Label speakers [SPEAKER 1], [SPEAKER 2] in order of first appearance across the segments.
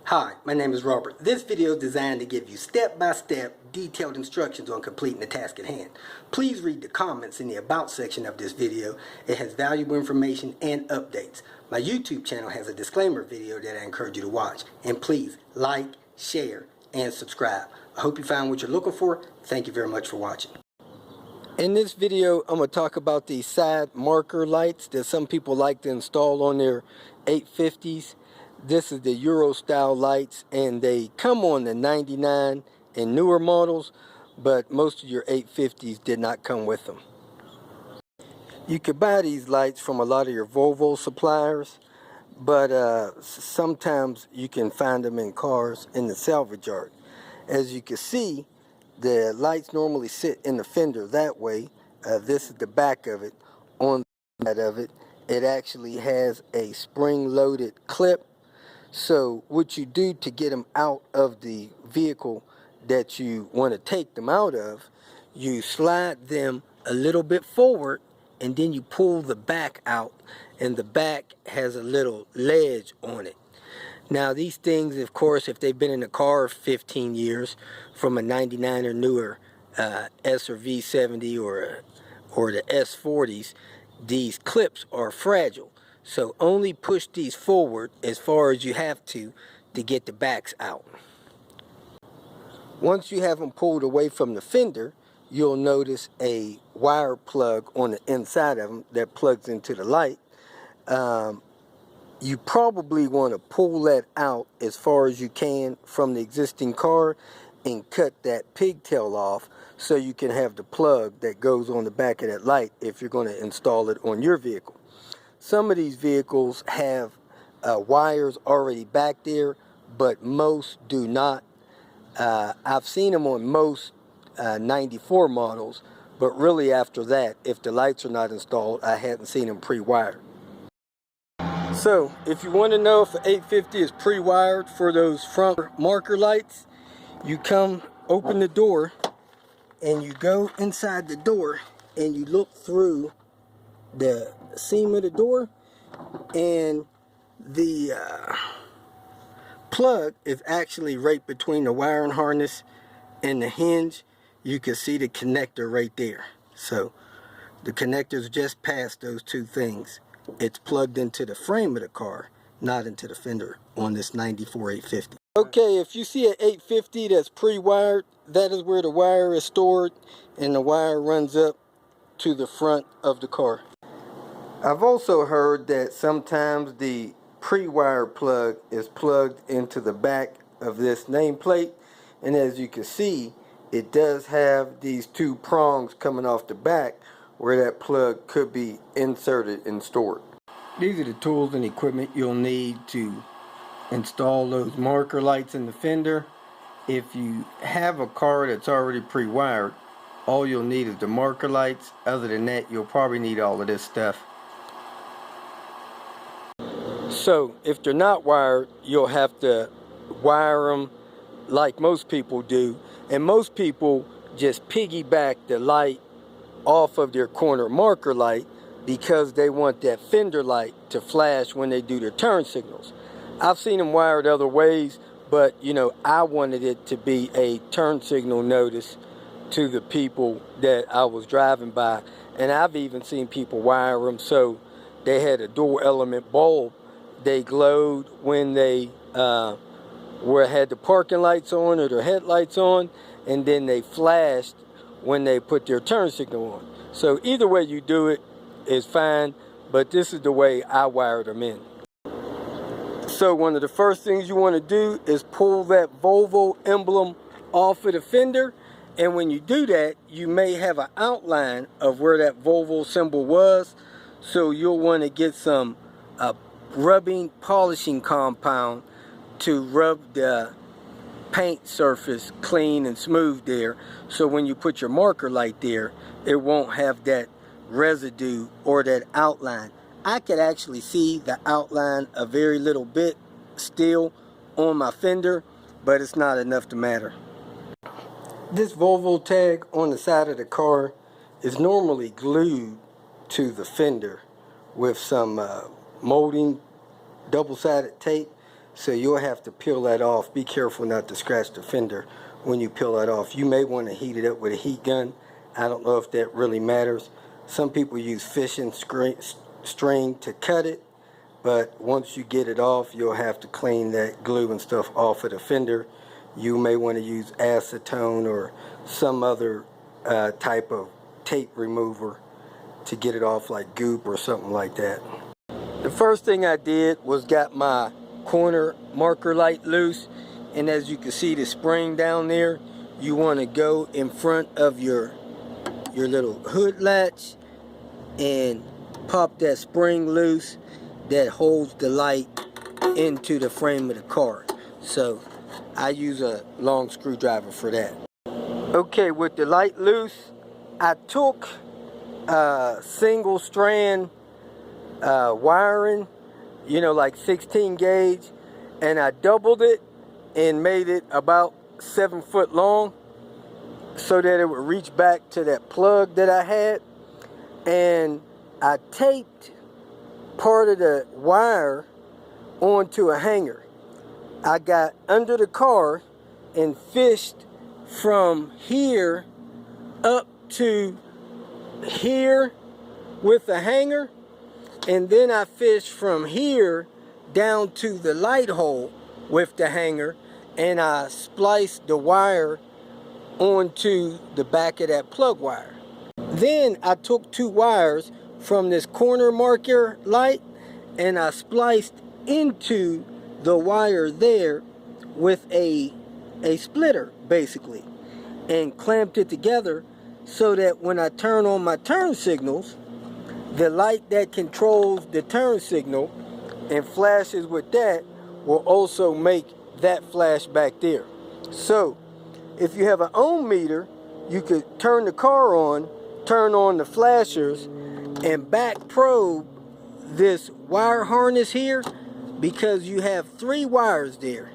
[SPEAKER 1] Hi, my name is Robert. This video is designed to give you step-by-step detailed instructions on completing the task at hand. Please read the comments in the About section of this video. It has valuable information and updates. My YouTube channel has a disclaimer video that I encourage you to watch. And please like, share, and subscribe. I hope you found what you're looking for. Thank you very much for watching. In this video, I'm going to talk about these side marker lights that some people like to install on their 850s. This is the Euro style lights, and they come on the 99 and newer models, but most of your 850s did not come with them. You could buy these lights from a lot of your Volvo suppliers, but sometimes you can find them in cars in the salvage yard. As you can see, the lights normally sit in the fender that way. This is the back of it. On the side of it, it actually has a spring-loaded clip. So what you do to get them out of the vehicle that you want to take them out of, you slide them a little bit forward and then you pull the back out, and the back has a little ledge on it. Now these things, of course, if they've been in the car 15 years from a 99 or newer S or V70 or the S40s, these clips are fragile. So only push these forward as far as you have to get the backs out. Once you have them pulled away from the fender, you'll notice a wire plug on the inside of them that plugs into the light. You probably want to pull that out as far as you can from the existing car and cut that pigtail off so you can have the plug that goes on the back of that light if you're going to install it on your vehicle. Some of these vehicles have wires already back there, but most do not. I've seen them on most 94 models, but really after that, if the lights are not installed, I hadn't seen them pre-wired. So if you want to know if an 850 is pre-wired for those front marker lights, you come open the door and you go inside the door and you look through the seam of the door, and the plug is actually right between the wiring harness and the hinge. You can see the connector right there. So the connector's just past those two things. It's plugged into the frame of the car, not into the fender on this 94 850. Okay, if you see an 850 that's pre-wired, that is where the wire is stored, and the wire runs up to the front of the car. I've also heard that sometimes the pre-wired plug is plugged into the back of this nameplate, and as you can see, it does have these two prongs coming off the back where that plug could be inserted and stored. These are the tools and equipment you'll need to install those marker lights in the fender. If you have a car that's already pre-wired, all you'll need is the marker lights. Other than that, you'll probably need all of this stuff. So if they're not wired, you'll have to wire them like most people do, and most people just piggyback the light off of their corner marker light because they want that fender light to flash when they do their turn signals. I've seen them wired other ways, but you know, I wanted it to be a turn signal notice to the people that I was driving by, and I've even seen people wire them so they had a dual element bulb. They glowed when they had the parking lights on or their headlights on, and then they flashed when they put their turn signal on. So either way you do it is fine, but this is the way I wired them in. So one of the first things you want to do is pull that Volvo emblem off of the fender, and when you do that, you may have an outline of where that Volvo symbol was, so you'll want to get some rubbing polishing compound to rub the paint surface clean and smooth there, so when you put your marker light there, it won't have that residue or that outline. I could actually see the outline a very little bit still on my fender, but it's not enough to matter. This Volvo tag on the side of the car is normally glued to the fender with some molding double-sided tape, So you'll have to peel that off. Be careful not to scratch the fender when you peel that off. You may want to heat it up with a heat gun. I don't know if that really matters. Some people use fishing string to cut it, but once you get it off, you'll have to clean that glue and stuff off of the fender. You may want to use acetone or some other type of tape remover to get it off, like goop or something like that. The first thing I did was got my corner marker light loose, and as you can see the spring down there, you want to go in front of your little hood latch and pop that spring loose that holds the light into the frame of the car. So I use a long screwdriver for that. Okay, with the light loose, I took single strand wiring, you know, like 16 gauge, and I doubled it and made it about 7 foot long so that it would reach back to that plug that I had. And I taped part of the wire onto a hanger. I got under the car and fished from here up to here with the hanger, and then I fished from here down to the light hole with the hanger, and I spliced the wire onto the back of that plug wire. Then I took 2 wires from this corner marker light and I spliced into the wire there with a splitter basically, and clamped it together so that when I turn on my turn signals, the light that controls the turn signal and flashes with that will also make that flash back there. So if you have an ohm meter, you could turn the car on, turn on the flashers, and back probe this wire harness here, because you have 3 wires there,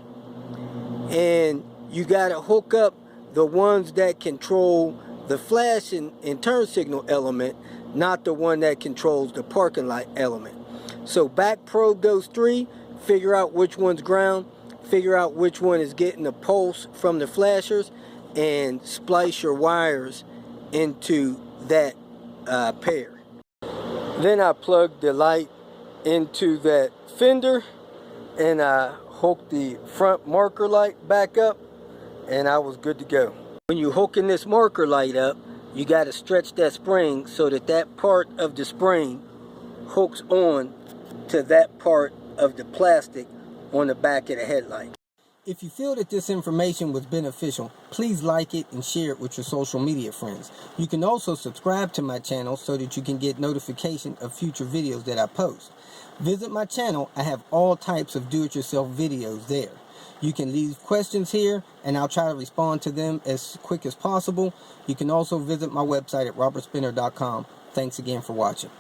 [SPEAKER 1] and you got to hook up the ones that control the flash and turn signal element, not the one that controls the parking light element. So back probe those 3, figure out which one's ground, figure out which one is getting the pulse from the flashers, and splice your wires into that pair. Then I plugged the light into that fender, and I hooked the front marker light back up, and I was good to go. When you're hooking this marker light up, you got to stretch that spring so that that part of the spring hooks on to that part of the plastic on the back of the headlight. If you feel that this information was beneficial, please like it and share it with your social media friends. You can also subscribe to my channel so that you can get notification of future videos that I post. Visit my channel. I have all types of do-it-yourself videos there. You can leave questions here and I'll try to respond to them as quick as possible. You can also visit my website at robertspinner.com. Thanks again for watching.